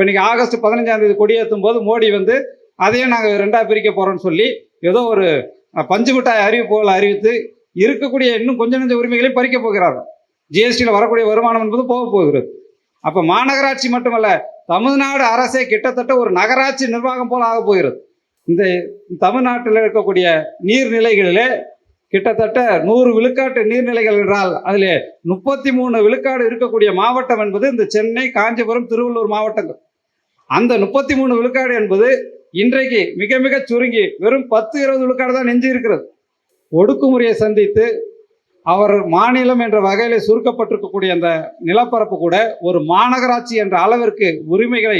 இப்போ இன்றைக்கி ஆகஸ்ட் 15 கொடியேற்றும் போது மோடி வந்து அதையும் நாங்கள் 2ஆக பிரிக்க போகிறோம்னு சொல்லி ஏதோ ஒரு பஞ்சு மிட்டாய் அறிவிப்புகளை அறிவித்து இருக்கக்கூடிய இன்னும் கொஞ்சம் நெஞ்ச உரிமைகளையும் பறிக்க போகிறார்கள். ஜிஎஸ்டியில் வரக்கூடிய வருமானம் என்பது போக போகிறது. அப்போ மாநகராட்சி மட்டுமல்ல, தமிழ்நாடு அரசே கிட்டத்தட்ட ஒரு நகராட்சி நிர்வாகம் போல ஆக போகிறது. இந்த தமிழ்நாட்டில் இருக்கக்கூடிய நீர்நிலைகளிலே கிட்டத்தட்ட 100 விழுக்காட்டு நீர்நிலைகள் என்றால் அதில் 33 விழுக்காடு இருக்கக்கூடிய மாவட்டம் என்பது இந்த சென்னை, காஞ்சிபுரம், திருவள்ளூர் மாவட்டங்கள். அந்த 33 விழுக்காடு என்பது இன்றைக்கு மிக மிக சுருங்கி வெறும் 10-20 விழுக்காடு தான் நெஞ்சு இருக்கிறது. ஒடுக்குமுறையை சந்தித்து அவர் மாநிலம் என்ற வகையில் சுருக்கப்பட்டிருக்கக்கூடிய அந்த நிலப்பரப்பு கூட ஒரு மாநகராட்சி என்ற அளவிற்கு உரிமைகளை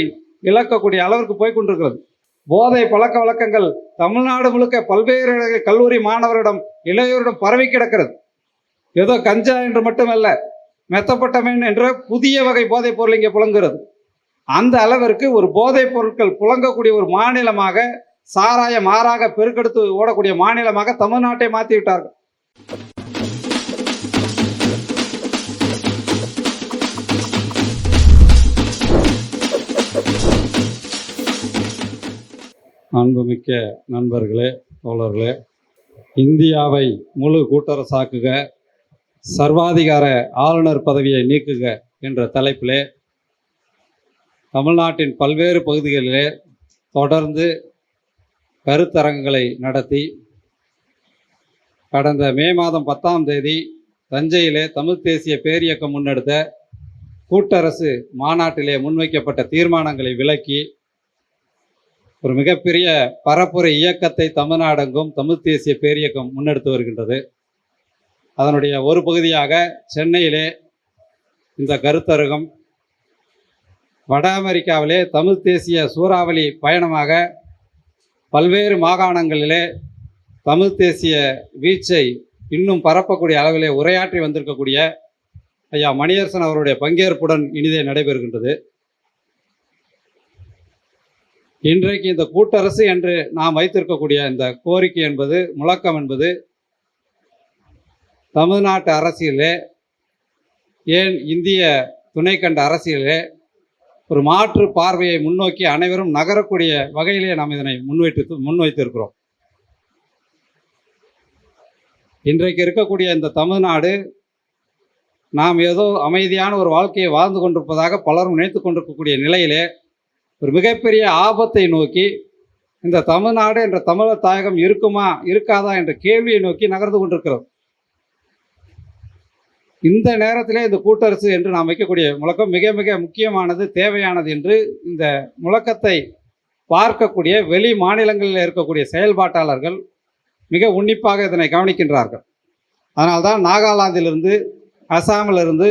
இழக்கக்கூடிய அளவிற்கு போய்கொண்டிருக்கிறது. போதை பழக்க வழக்கங்கள் தமிழ்நாடு முழுக்க பல்வேறு கல்லூரி மாணவரிடம், இளையோரிடம் பரவி கிடக்கிறது. ஏதோ கஞ்சா என்று மட்டுமல்ல, மெத்தப்பட்டமைன் என்ற புதிய வகை போதைப் பொருள் இங்கே புழங்குகிறது. அந்த அளவிற்கு ஒரு போதைப் பொருட்கள் புழங்கக்கூடிய ஒரு மாநிலமாக, சாராயம் மாறாக பெருக்கெடுத்து ஓடக்கூடிய மாநிலமாக தமிழ்நாட்டை மாற்றிவிட்டார்கள். அன்புமிக்க நண்பர்களே, தோழர்களே, இந்தியாவை முழு கூட்டரசாக்குக, சர்வாதிகார ஆளுநர் பதவியை நீக்குக என்ற தலைப்பிலே தமிழ்நாட்டின் பல்வேறு பகுதிகளிலே தொடர்ந்து கருத்தரங்குகளை நடத்தி கடந்த மே மாதம் 10ஆம் தேதி தஞ்சையிலே தமிழ் தேசிய பேரியக்கம் முன்னெடுத்த கூட்டரசு மாநாட்டிலே முன்வைக்கப்பட்ட தீர்மானங்களை விளக்கி ஒரு மிகப்பெரிய பரப்புரை இயக்கத்தை தமிழ்நாடெங்கும் தமிழ் தேசிய பேரியக்கம் முன்னெடுத்து வருகின்றது. அதனுடைய ஒரு பகுதியாக சென்னையிலே இந்த கருத்தரங்கம், வட அமெரிக்காவிலே தமிழ் தேசிய சூறாவளி பயணமாக பல்வேறு மாகாணங்களிலே தமிழ் தேசிய வீச்சை இன்னும் பரப்பக்கூடிய அளவிலே உரையாற்றி வந்திருக்கக்கூடிய ஐயா மணியரசன் அவருடைய பங்கேற்புடன் இனிதே நடைபெறுகின்றது. இன்றைக்கு இந்த கூட்டரசு என்று நாம் வைத்திருக்கக்கூடிய இந்த கோரிக்கை என்பது, முழக்கம் என்பது, தமிழ்நாட்டு அரசியலே, ஏன் இந்திய துணைக்கண்ட அரசியலே ஒரு மாற்று பார்வையை முன்னோக்கி அனைவரும் நகரக்கூடிய வகையிலே நாம் இதனை முன்வைத்திருக்கிறோம். இன்றைக்கு இருக்கக்கூடிய இந்த தமிழ்நாடு நாம் ஏதோ அமைதியான ஒரு வாழ்க்கையை வாழ்ந்து கொண்டிருப்பதாக பலரும் நினைத்து கொண்டிருக்கக்கூடிய நிலையிலே ஒரு மிகப்பெரிய ஆபத்தை நோக்கி இந்த தமிழ்நாடு என்ற தமிழர் தாயகம் இருக்குமா இருக்காதா என்ற கேள்வியை நோக்கி நகர்ந்து கொண்டிருக்கிறோம். இந்த நேரத்திலே இந்த கூட்டரசு என்று நாம் வைக்கக்கூடிய முழக்கம் மிக மிக முக்கியமானது, தேவையானது என்று இந்த முழக்கத்தை பார்க்கக்கூடிய வெளி மாநிலங்களில் இருக்கக்கூடிய செயல்பாட்டாளர்கள் மிக உன்னிப்பாக இதனை கவனிக்கின்றார்கள். அதனால்தான் நாகாலாந்திலிருந்து, அசாமிலிருந்து,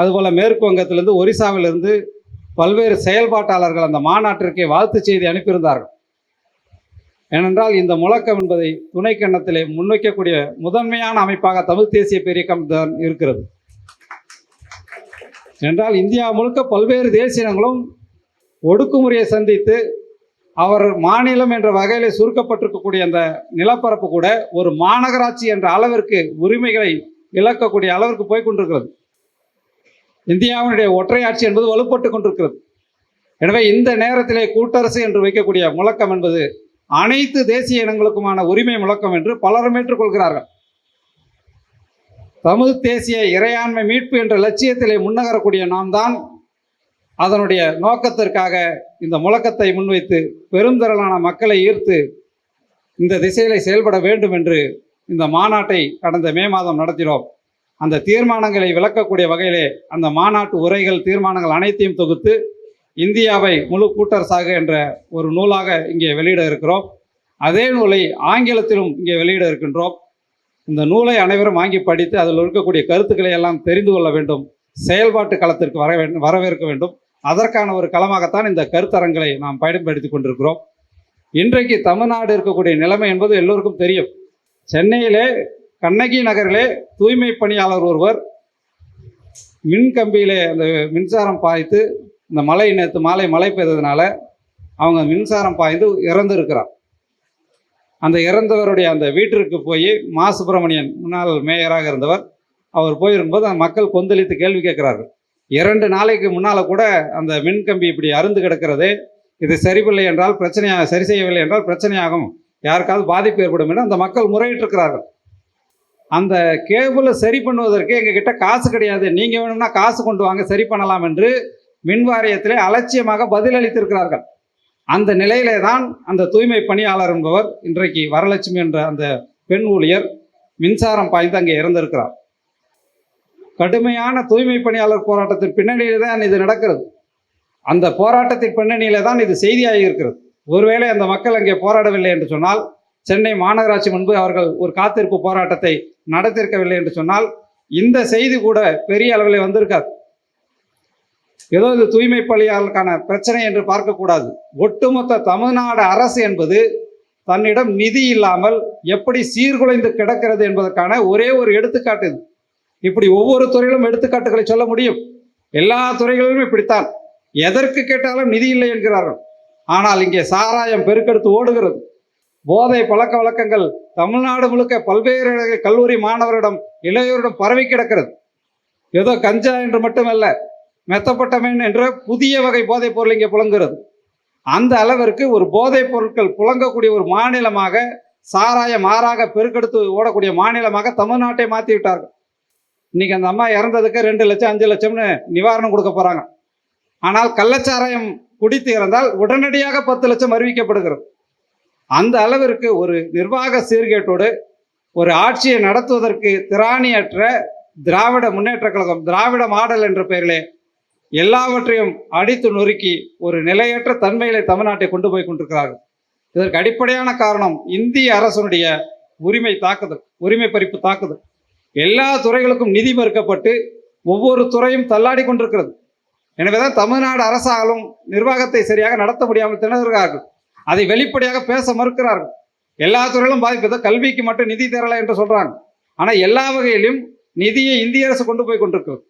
அதுபோல் மேற்கு வங்கத்திலிருந்து, ஒரிசாவிலிருந்து பல்வேறு செயல்பாட்டாளர்கள் அந்த மாநாட்டிற்கு வாழ்த்து செய்தி அனுப்பியிருந்தார்கள். ஏனென்றால் இந்த முழக்கம் என்பதை துணைக்கண்டத்திலே முன்வைக்கக்கூடிய முதன்மையான அமைப்பாக தமிழ் தேசிய பேரியக்கம் தான் இருக்கிறது. என்றால் இந்தியா முழுக்க பல்வேறு தேசியங்களும் ஒடுக்குமுறையை சந்தித்து அவர் மாநிலம் என்ற வகையில் சுருக்கப்பட்டிருக்கக்கூடிய அந்த நிலப்பரப்பு கூட ஒரு மாநகராட்சி என்ற அளவிற்கு உரிமைகளை இழக்கக்கூடிய அளவிற்கு போய்கொண்டிருக்கிறது. இந்தியாவினுடைய ஒற்றையாட்சி என்பது வலுப்பட்டு கொண்டிருக்கிறது. எனவே இந்த நேரத்திலே கூட்டரசு என்று வைக்கக்கூடிய முழக்கம் என்பது அனைத்து தேசிய இனங்களுக்குமான உரிமை முழக்கம் என்று பலரும் ஏற்றுக்கொள்கிறார்கள். தமிழ் தேசிய இறையாண்மை மீட்பு என்ற லட்சியத்திலே முன்னகரக்கூடிய நாம் தான் அதனுடைய நோக்கத்திற்காக இந்த முழக்கத்தை முன்வைத்து பெருந்திரளான மக்களை ஈர்த்து இந்த திசையிலே செயல்பட வேண்டும் என்று இந்த மாநாட்டை கடந்த மே மாதம் நடத்தினோம். அந்த தீர்மானங்களை விளக்கக்கூடிய வகையிலே அந்த மாநாட்டு உரைகள், தீர்மானங்கள் அனைத்தையும் தொகுத்து இந்தியாவை முழு கூட்டரசாக என்ற ஒரு நூலாக இங்கே வெளியிட இருக்கிறோம். அதே நூலை ஆங்கிலத்திலும் இங்கே வெளியிட இருக்கின்றோம். இந்த நூலை அனைவரும் வாங்கி படித்து அதில் இருக்கக்கூடிய கருத்துக்களை எல்லாம் தெரிந்து கொள்ள வேண்டும், செயல்பாட்டு களத்திற்கு வரவேற்க வேண்டும். அதற்கான ஒரு களமாகத்தான் இந்த கருத்தரங்களை நாம் பயன்படுத்தி கொண்டிருக்கிறோம். இன்றைக்கு தமிழ்நாடு இருக்கக்கூடிய நிலைமை என்பது எல்லோருக்கும் தெரியும். சென்னையிலே கண்ணகி நகரிலே தூய்மை பணியாளர் ஒருவர் மின்கம்பியிலே அந்த மின்சாரம் பாய்த்து, இந்த நேற்று மாலை மழை பெய்ததுனால அவங்க மின்சாரம் பாய்ந்து இறந்துருக்கிறார். அந்த இறந்தவருடைய அந்த வீட்டிற்கு போய் மா சுப்பிரமணியன், முன்னாள் மேயராக இருந்தவர், அவர் போயிருக்கும்போது அந்த மக்கள் கொந்தளித்து கேள்வி கேட்கிறார்கள், 2 நாளைக்கு முன்னால கூட அந்த மின்கம்பி இப்படி அருந்து கிடக்கிறது. இது சரியில்லை என்றால் பிரச்சனையாக, சரி செய்யவில்லை என்றால் பிரச்சனையாகும், யாருக்காவது பாதிப்பு ஏற்படும் என்று அந்த மக்கள் முறையிட்டிருக்கிறார்கள். அந்த கேபிளை சரி பண்ணுவதற்கு எங்ககிட்ட காசு கிடையாது, நீங்க வேணும்னா காசு கொண்டு வாங்க சரி பண்ணலாம் என்று மின் வாரியத்திலே அலட்சியமாக பதிலளித்திருக்கிறார்கள். அந்த நிலையிலே தான் அந்த தூய்மை பணியாளர் என்பவர் இன்றைக்கு வரலட்சுமி என்ற அந்த பெண் ஊழியர் மின்சாரம் பாய்ந்து அங்கே இறந்திருக்கிறார். கடுமையான தூய்மை பணியாளர் போராட்டத்தின் பின்னணியிலே தான் இது நடக்கிறது. அந்த போராட்டத்தின் பின்னணியிலே தான் இது செய்தியாகி இருக்கிறது. ஒருவேளை அந்த மக்கள் அங்கே போராடவில்லை என்று சொன்னால், சென்னை மாநகராட்சி முன்பு அவர்கள் ஒரு காத்திருப்பு போராட்டத்தை நடத்திருக்கவில்லை என்று சொன்னால், இந்த செய்தி கூட பெரிய அளவில் வந்திருக்காது. ஏதோ இது தூய்மை பணியாளர்களுக்கான பிரச்சனை என்று பார்க்கக்கூடாது. ஒட்டுமொத்த தமிழ்நாடு அரசு என்பது தன்னிடம் நிதி இல்லாமல் எப்படி சீர்குலைந்து கிடக்கிறது என்பதற்கான ஒரே ஒரு எடுத்துக்காட்டு இது. இப்படி ஒவ்வொரு துறையிலும் எடுத்துக்காட்டுகளை சொல்ல முடியும். எல்லா துறைகளிலும் இப்படித்தான். எதற்கு கேட்டாலும் நிதி இல்லை என்கிறார்கள். ஆனால் இங்கே சாராயம் பெருக்கெடுத்து ஓடுகிறது. போதை பழக்க வழக்கங்கள் தமிழ்நாடு முழுக்க பல்வேறு கல்லூரி மாணவரிடம், இளையோரிடம் பரவி கிடக்கிறது. ஏதோ கஞ்சா என்று மட்டுமல்ல, மெத்தப்பட்டமைன் என்ற புதிய வகை போதைப் பொருள் இங்கே புழங்குகிறது. அந்த அளவிற்கு ஒரு போதைப் பொருட்கள் புழங்கக்கூடிய ஒரு மாநிலமாக, சாராயம் ஆறாக பெருக்கெடுத்து ஓடக்கூடிய மாநிலமாக தமிழ்நாட்டை மாற்றி விட்டார்கள். இன்னைக்கு அந்த அம்மா இறந்ததுக்கு 2 லட்சம் 5 லட்சம்னு நிவாரணம் கொடுக்க போறாங்க. ஆனால் கள்ளச்சாராயம் குடித்து இறந்தால் உடனடியாக 10 லட்சம் அறிவிக்கப்படுகிறது. அந்த அளவிற்கு ஒரு நிர்வாக சீர்கேட்டோடு ஒரு ஆட்சியை நடத்துவதற்கு திராணியற்ற திராவிட முன்னேற்ற கழகம், திராவிட மாடல் என்ற பெயரிலே எல்லாவற்றையும் அடித்து நொறுக்கி ஒரு நிலையற்ற தன்மைகளை தமிழ்நாட்டை கொண்டு போய் கொண்டிருக்கிறார்கள். இதற்கு அடிப்படையான காரணம் இந்திய அரசனுடைய உரிமை தாக்குதல், உரிமை பறிப்பு தாக்குதல். எல்லா துறைகளுக்கும் நிதி மறுக்கப்பட்டு ஒவ்வொரு துறையும் தள்ளாடி கொண்டிருக்கிறது. எனவேதான் தமிழ்நாடு அரசாலும் நிர்வாகத்தை சரியாக நடத்த முடியாமல் திணறுகிறார்கள். அதை வெளிப்படையாக பேச மறுக்கிறார்கள். எல்லா துறையிலும் பாதிப்பு. கல்விக்கு மட்டும் நிதி தரல என்று சொல்றாங்க. ஆனால் எல்லா வகையிலும் நிதியை இந்திய அரசு கொண்டு போய் கொண்டிருக்கிறது.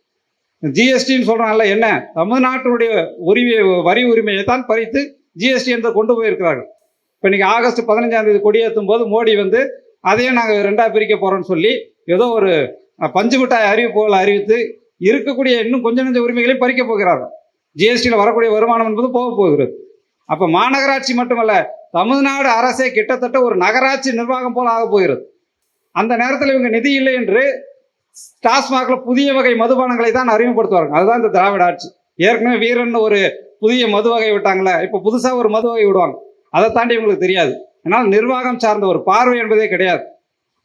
ஜிஎஸ்டின்னு சொல்றாங்கல்ல, என்ன தமிழ்நாட்டினுடைய வரி உரிமையை தான் பறித்து ஜிஎஸ்டி என்று கொண்டு போயிருக்கிறார்கள். இப்போ இன்னைக்கு ஆகஸ்ட் 15ஆம் தேதி கொடியேற்றும் போது மோடி வந்து அதையும் நாங்கள் 2ஆக பிரிக்க போறோம்னு சொல்லி ஏதோ ஒரு பஞ்சு மிட்டாய் அறிவிப்புகளை அறிவித்து இருக்கக்கூடிய இன்னும் கொஞ்சம் நெஞ்ச உரிமைகளையும் பறிக்க போகிறார்கள். ஜிஎஸ்டியில் வரக்கூடிய வருமானம் என்பது போக போகிறது. அப்போ மாநகராட்சி மட்டுமல்ல, தமிழ்நாடு அரசே கிட்டத்தட்ட ஒரு நகராட்சி நிர்வாகம் போல ஆக போகிறது. அந்த நேரத்தில் இவங்க நிதி இல்லை என்று டாஸ்மாக்ல புதிய வகை மதுபானங்களை தான் அறிமுகப்படுத்துவாங்க. அதுதான் இந்த திராவிட ஆட்சி. ஏற்கனவே வீரன் ஒரு புதிய மது வகை விட்டாங்களே, இப்போ புதுசாக ஒரு மது வகை விடுவாங்க. அதை தாண்டி இவங்களுக்கு தெரியாது. ஆனால் நிர்வாகம் சார்ந்த ஒரு பார்வை என்பதே கிடையாது.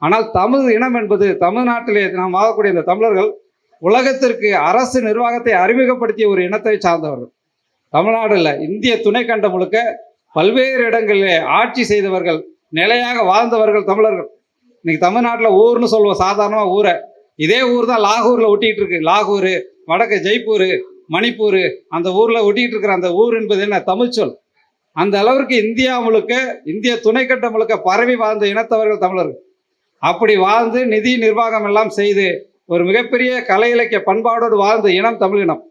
ஆனால் தமிழ் இனம் என்பது, தமிழ்நாட்டிலே நாம் வாழக்கூடிய இந்த தமிழர்கள் உலகத்திற்கு அரசு நிர்வாகத்தை அறிமுகப்படுத்திய ஒரு இனத்தை சார்ந்தவர்கள். தமிழ்நாடு இல்லை, இந்திய துணைக்கண்டம் முழுக்க பல்வேறு இடங்களிலே ஆட்சி செய்தவர்கள், நிலையாக வாழ்ந்தவர்கள் தமிழர்கள். இன்னைக்கு தமிழ்நாட்டில் ஊர்னு சொல்லுவோம், சாதாரணமாக ஊரை. இதே ஊர் தான் லாகூரில் ஒட்டிகிட்டு இருக்கு. லாகூர், வடக்கு ஜெய்ப்பூர், மணிப்பூர், அந்த ஊரில் ஒட்டிகிட்டு இருக்கிற அந்த ஊர் என்பது என்ன, தமிழ் சொல். அந்த அளவிற்கு இந்தியா முழுக்க, இந்திய துணைக்கண்டம் முழுக்க பரவி வாழ்ந்த இனத்தவர்கள் தமிழர்கள். அப்படி வாழ்ந்து நிதி நிர்வாகம் எல்லாம் செய்து ஒரு மிகப்பெரிய கலை இலக்கிய பண்பாடோடு வாழ்ந்த இனம் தமிழ் இனம்.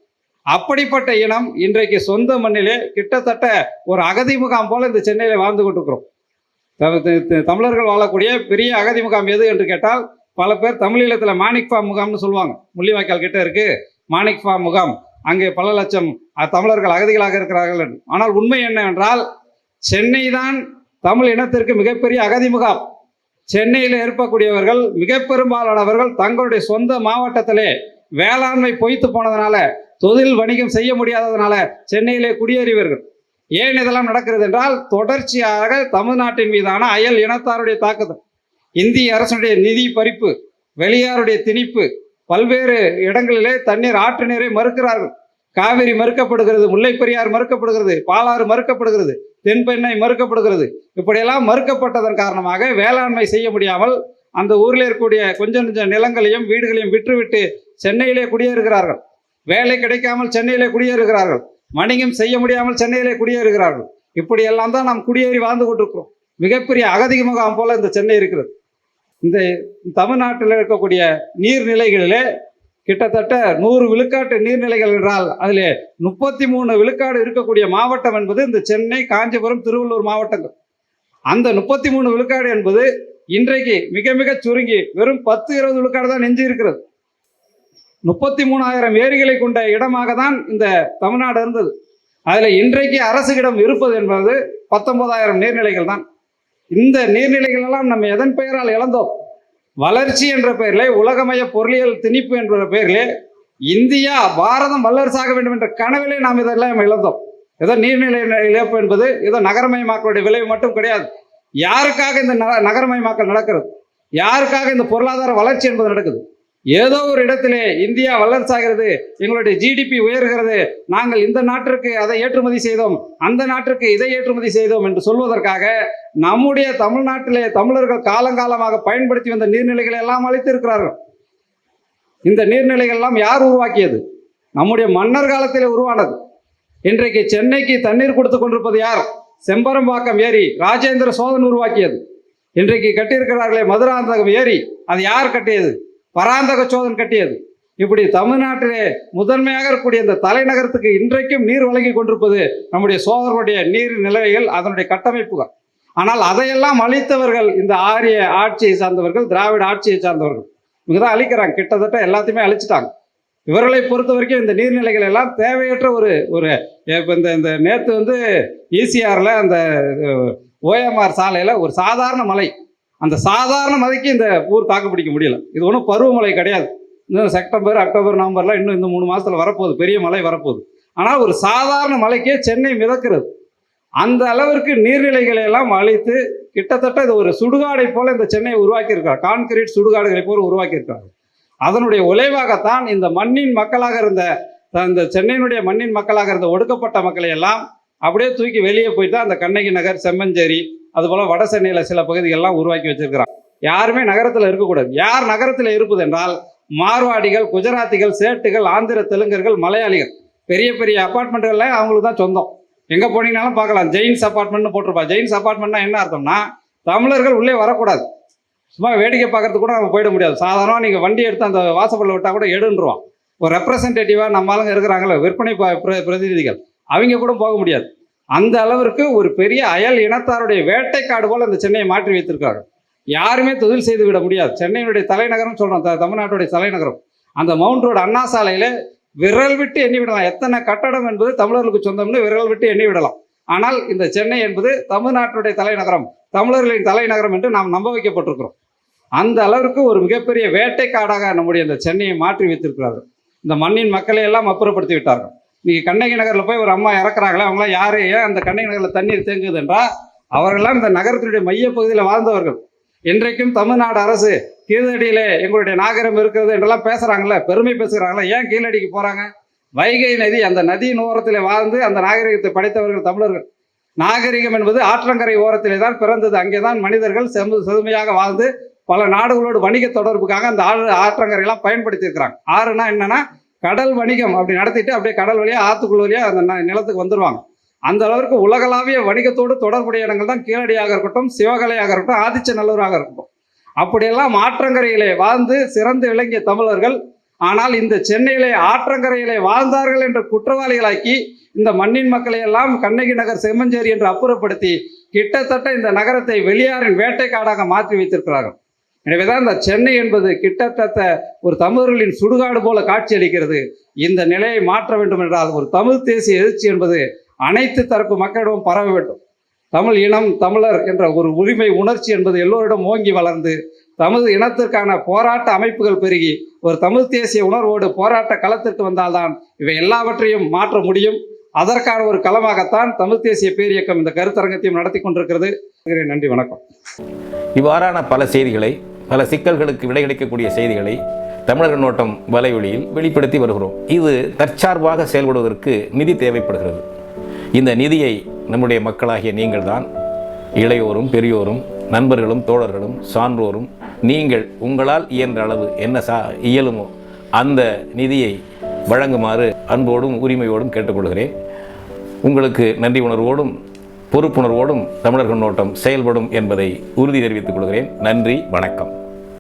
அப்படிப்பட்ட இனம் இன்றைக்கு சொந்த மண்ணிலே கிட்டத்தட்ட ஒரு அகதி முகாம் போல இந்த சென்னையில் வாழ்ந்து கொண்டிருக்கிறோம். தமிழர்கள் வாழக்கூடிய பெரிய அகதி முகாம் எது என்று கேட்டால், பல பேர் தமிழீழத்தில் மாணிக் ஃபார்ம் முகாம்னு சொல்லுவாங்க. முள்ளிவாய்க்கால் கிட்ட இருக்கு மாணிக் ஃபார்ம் முகாம், அங்கே பல லட்சம் தமிழர்கள் அகதிகளாக இருக்கிறார்கள் என்று. ஆனால் உண்மை என்னவென்றால், சென்னை தான் தமிழ் இனத்திற்கு மிகப்பெரிய அகதி முகாம். சென்னையில் இருக்கக்கூடியவர்கள் மிக பெரும்பாலானவர்கள் தங்களுடைய சொந்த மாவட்டத்திலே வேளாண்மை பொய்த்து போனதுனால, தொழில் வணிகம் செய்ய முடியாததுனால சென்னையிலே குடியேறியவர்கள். ஏன் இதெல்லாம் நடக்கிறது என்றால், தொடர்ச்சியாக தமிழ்நாட்டின் மீதான அயல் இனத்தாருடைய தாக்குதல், இந்திய அரசுடைய நிதி பறிப்பு, வெளியாருடைய திணிப்பு, பல்வேறு இடங்களிலே தண்ணீர், ஆற்று நீரை மறுக்கிறார்கள். காவிரி மறுக்கப்படுகிறது, முல்லை பெரியார் மறுக்கப்படுகிறது, பாலாறு மறுக்கப்படுகிறது, தென்பெண்ணை மறுக்கப்படுகிறது. இப்படியெல்லாம் மறுக்கப்பட்டதன் காரணமாக வேளாண்மை செய்ய முடியாமல் அந்த ஊரில் இருக்கக்கூடிய கொஞ்சம் கொஞ்சம் நிலங்களையும் வீடுகளையும் விற்றுவிட்டு சென்னையிலே குடியேறுகிறார்கள். வேலை கிடைக்காமல் சென்னையிலே குடியேறுகிறார்கள். வணிகம் செய்ய முடியாமல் சென்னையிலே குடியேறுகிறார்கள். இப்படியெல்லாம் தான் நாம் குடியேறி வாழ்ந்து கொண்டிருக்கிறோம். மிகப்பெரிய அகதி முகாம் போல இந்த சென்னை இருக்கிறது. இந்த தமிழ்நாட்டில் இருக்கக்கூடிய நீர்நிலைகளிலே கிட்டத்தட்ட 100 விழுக்காட்டு நீர்நிலைகள் என்றால் அதில் 33 விழுக்காடு இருக்கக்கூடிய மாவட்டம் என்பது இந்த சென்னை, காஞ்சிபுரம், திருவள்ளூர் மாவட்டங்கள். அந்த 33 விழுக்காடு என்பது இன்றைக்கு மிக மிக சுருங்கி வெறும் 10-20 விழுக்காடு தான் எஞ்சி இருக்கிறது. 33,000 ஏரிகளை கொண்ட இடமாக தான் இந்த தமிழ்நாடு இருந்தது. அதில் இன்றைக்கு அரசுகிடம் இருப்பது என்பது 19,000 நீர்நிலைகள் தான். இந்த நீர்நிலைகள் எல்லாம் நம்ம எதன் பெயரால் இழந்தோம்? வளர்ச்சி என்ற பெயரிலே, உலகமய பொருளியல் திணிப்பு என்ற பெயரிலே இந்தியா, பாரதம் வல்லரசாக வேண்டும் என்ற கனவிலே நாம் இதெல்லாம் இழந்தோம். ஏதோ நீர்நிலை இழப்பு என்பது ஏதோ நகரமயமாக்கலுடைய விளைவு மட்டும் கிடையாது. யாருக்காக இந்த நகரமயமாக்கல் நடக்கிறது? யாருக்காக இந்த பொருளாதார வளர்ச்சி என்பது நடக்குது? ஏதோ ஒரு இடத்திலே இந்தியா வல்லரசாகிறது, எங்களுடைய ஜிடிபி உயர்கிறது, நாங்கள் இந்த நாட்டிற்கு அதை ஏற்றுமதி செய்தோம், அந்த நாட்டிற்கு இதை ஏற்றுமதி செய்தோம் என்று சொல்வதற்காக நம்முடைய தமிழ்நாட்டிலே தமிழர்கள் காலங்காலமாக பயன்படுத்தி வந்த நீர்நிலைகளை எல்லாம் அழித்திருக்கிறார்கள். இந்த நீர்நிலைகள் எல்லாம் யார் உருவாக்கியது? நம்முடைய மன்னர் காலத்திலே உருவானது. இன்றைக்கு சென்னைக்கு தண்ணீர் கொடுத்து கொண்டிருப்பது யார்? செம்பரம்பாக்கம் ஏரி ராஜேந்திர சோழன் உருவாக்கியது. இன்றைக்கு கட்டியிருக்கிறார்களே மதுராந்தகம் ஏரி, அது யார் கட்டியது? பராந்தக சோழன் கட்டியது. இப்படி தமிழ்நாட்டிலே முதன்மையாக இருக்கக்கூடிய இந்த தலைநகரத்துக்கு இன்றைக்கும் நீர் வழங்கி கொண்டிருப்பது நம்முடைய சோழர்களுடைய நீர் நிலைகள், அதனுடைய கட்டமைப்புகள். ஆனால் அதையெல்லாம் அழித்தவர்கள் இந்த ஆரிய ஆட்சியை சார்ந்தவர்கள், திராவிட ஆட்சியை சார்ந்தவர்கள். இவங்க தான் அழிக்கிறாங்க, கிட்டத்தட்ட எல்லாத்தையுமே அழிச்சிட்டாங்க. இவர்களை பொறுத்த வரைக்கும் இந்த நீர்நிலைகள் எல்லாம் தேவையற்ற ஒரு இந்த நேற்று வந்து ஈசிஆரில் அந்த ஓஎம்ஆர் சாலையில் ஒரு சாதாரண மலை, அந்த சாதாரண மலைக்கு இந்த ஊர் தாக்கு பிடிக்க முடியல. இது ஒன்றும் பருவமழை கிடையாது. இன்னும் செப்டம்பர், அக்டோபர், நவம்பர்லாம் இன்னும் இந்த 3 மாதத்தில் வரப்போகுது, பெரிய மழை வரப்போகுது. ஆனால் ஒரு சாதாரண மலைக்கே சென்னை மிதக்கிறது. அந்த அளவிற்கு நீர்நிலைகளை எல்லாம் அழித்து கிட்டத்தட்ட இது ஒரு சுடுகாடை போல இந்த சென்னையை உருவாக்கியிருக்காங்க. கான்கிரீட் சுடுகாடுகளை போல உருவாக்கியிருக்காங்க. அதனுடைய விளைவாகத்தான் இந்த மண்ணின் மக்களாக இருந்த, இந்த சென்னையினுடைய மண்ணின் மக்களாக இருந்த ஒடுக்கப்பட்ட மக்களை எல்லாம் அப்படியே தூக்கி வெளியே போயிட்டு அந்த கண்ணகி நகர், செம்மஞ்சேரி, அதுபோல வட சென்னையில் சில பகுதிகள்லாம் உருவாக்கி வச்சிருக்கிறாங்க. யாருமே நகரத்தில் இருக்கக்கூடாது. யார் நகரத்தில் இருப்பது என்றால் மார்வாடிகள், குஜராத்திகள், சேட்டுகள், ஆந்திர தெலுங்கர்கள், மலையாளிகள். பெரிய பெரிய அப்பார்ட்மெண்ட்டுகள்ல அவங்களுக்கு தான் சொந்தம். எங்கே போனீங்கன்னாலும் பார்க்கலாம், ஜெயின்ஸ் அப்பார்ட்மெண்ட்னு போட்டிருப்பா. ஜெயின்ஸ் அப்பார்ட்மெண்ட்னா என்ன அர்த்தம்னா தமிழர்கள் உள்ளே வரக்கூடாது. சும்மா வேடிக்கை பார்க்கறதுக்கு கூட நம்ம போயிட முடியாது. சாதாரணமாக நீங்கள் வண்டி எடுத்து அந்த வாசப்படில் விட்டால் கூட எடுன்றுவான். ஒரு ரெப்ரசன்டேட்டிவாக நம்ம ஆளுங்க இருக்கிறாங்களே, விற்பனை பிரதிநிதிகள், அவங்க கூட போக முடியாது. அந்த அளவிற்கு ஒரு பெரிய அயல் இனத்தாருடைய வேட்டைக்காடு போல் அந்த சென்னையை மாற்றி வைத்திருக்காங்க. யாருமே தொழில் செய்து விட முடியாது. சென்னையினுடைய தலைநகரம் சொல்கிறோம், தமிழ்நாட்டுடைய தலைநகரம். அந்த மவுண்ட் ரோடு அண்ணா சாலையில் விரல் விட்டு எண்ணி விடலாம் எத்தனை கட்டடம் என்பது தமிழர்களுக்கு சொந்தம்னு விரல் விட்டு எண்ணி விடலாம். ஆனால் இந்த சென்னை என்பது தமிழ்நாட்டுடைய தலைநகரம், தமிழர்களின் தலைநகரம் என்று நாம் நம்ப வைக்கப்பட்டிருக்கிறோம். அந்த அளவிற்கு ஒரு மிகப்பெரிய வேட்டைக்காடாக நம்முடைய இந்த சென்னையை மாற்றி வைத்திருக்கிறார்கள். இந்த மண்ணின் மக்களை எல்லாம் அப்புறப்படுத்தி விட்டார்கள். நீங்கள் கண்ணகி நகரில் போய் ஒரு அம்மா இறக்குறாங்களே, அவங்களாம் யாரு? ஏன் அந்த கண்ணகி நகரில் தண்ணீர் தேங்குது என்றால் அவர்களெல்லாம் இந்த நகரத்தினுடைய மையப்பகுதியில் வாழ்ந்தவர்கள். இன்றைக்கும் தமிழ்நாடு அரசு கீழடியிலே எங்களுடைய நாகரிகம் இருக்கிறது என்றெல்லாம் பேசுகிறாங்களே, பெருமை பேசுகிறாங்களே. ஏன் கீழடிக்கு போகிறாங்க? வைகை நதி, அந்த நதியின் ஓரத்தில் வாழ்ந்து அந்த நாகரிகத்தை படைத்தவர்கள் தமிழர்கள். நாகரிகம் என்பது ஆற்றங்கரை ஓரத்திலே தான் பிறந்தது. அங்கே தான் மனிதர்கள் செழுமையாக வாழ்ந்து பல நாடுகளோடு வணிக தொடர்புக்காக அந்த ஆற்றங்கரையெல்லாம் பயன்படுத்தியிருக்கிறாங்க. ஆறுனா என்னன்னா கடல் வணிகம் அப்படி நடத்திட்டு அப்படியே கடல் வழியாக ஆற்றுக்குள் வழியாக அந்த நிலத்துக்கு வந்துடுவாங்க. அந்த அளவிற்கு உலகளாவிய வணிகத்தோடு தொடர்புடைய இடங்கள் தான் கீழடியாக இருக்கட்டும், சிவகலையாக இருக்கட்டும், ஆதிச்சநல்லூராக இருக்கட்டும். அப்படியெல்லாம் ஆற்றங்கரையிலே வாழ்ந்து சிறந்து விளங்கிய தமிழர்கள். ஆனால் இந்த சென்னையிலே ஆற்றங்கரையிலே வாழ்ந்தார்கள் என்ற குற்றவாளிகளாக்கி இந்த மண்ணின் மக்களை எல்லாம் கண்ணகி நகர், செம்மஞ்சேரி என்று அப்புறப்படுத்தி கிட்டத்தட்ட இந்த நகரத்தை வெளியாரின் வேட்டைக்காடாக மாற்றி வைத்திருக்கிறார்கள். எனவேதான் இந்த சென்னை என்பது கிட்டத்தட்ட ஒரு தமிழர்களின் சுடுகாடு போல காட்சி அளிக்கிறது. இந்த நிலையை மாற்ற வேண்டும் என்றால் ஒரு தமிழ் தேசிய எழுச்சி என்பது அனைத்து தரப்பு மக்களிடம் பரவ வேண்டும். தமிழ் இனம், தமிழர் என்ற ஒரு உரிமை உணர்ச்சி என்பது எல்லோரிடம் ஓங்கி வளர்ந்து தமிழ் இனத்திற்கான போராட்ட அமைப்புகள் பெருகி ஒரு தமிழ் தேசிய உணர்வோடு போராட்ட களத்திற்கு வந்தால்தான் இவை எல்லாவற்றையும் மாற்ற முடியும். அதற்கான ஒரு களமாகத்தான் தமிழ் தேசிய பேரியக்கம் இந்த கருத்தரங்கத்தையும் நடத்தி கொண்டிருக்கிறது. நன்றி, வணக்கம். இவ்வாறான பல செய்திகளை, பல சிக்கல்களுக்கு விடை கிடைக்கக்கூடிய செய்திகளை தமிழர் கண்ணோட்டம் வலைவெளியில் வெளிப்படுத்தி வருகிறோம். இது தற்சார்பாக செயல்படுவதற்கு நிதி தேவைப்படுகிறது. இந்த நிதியை நம்முடைய மக்களாகிய நீங்கள் தான், இளையோரும் பெரியோரும் நண்பர்களும் தோழர்களும் சான்றோரும், நீங்கள் உங்களால் இயன்ற அளவு என்ன இயலுமோ அந்த நிதியை வழங்குமாறு அன்போடும் உரிமையோடும் கேட்டுக்கொள்கிறேன். உங்களுக்கு நன்றி உணர்வோடும் பொறுப்புணர்வோடும் தமிழர் கண்ணோட்டம் செயல்படும் என்பதை உறுதி தெரிவித்துக் கொள்கிறேன். நன்றி, வணக்கம்.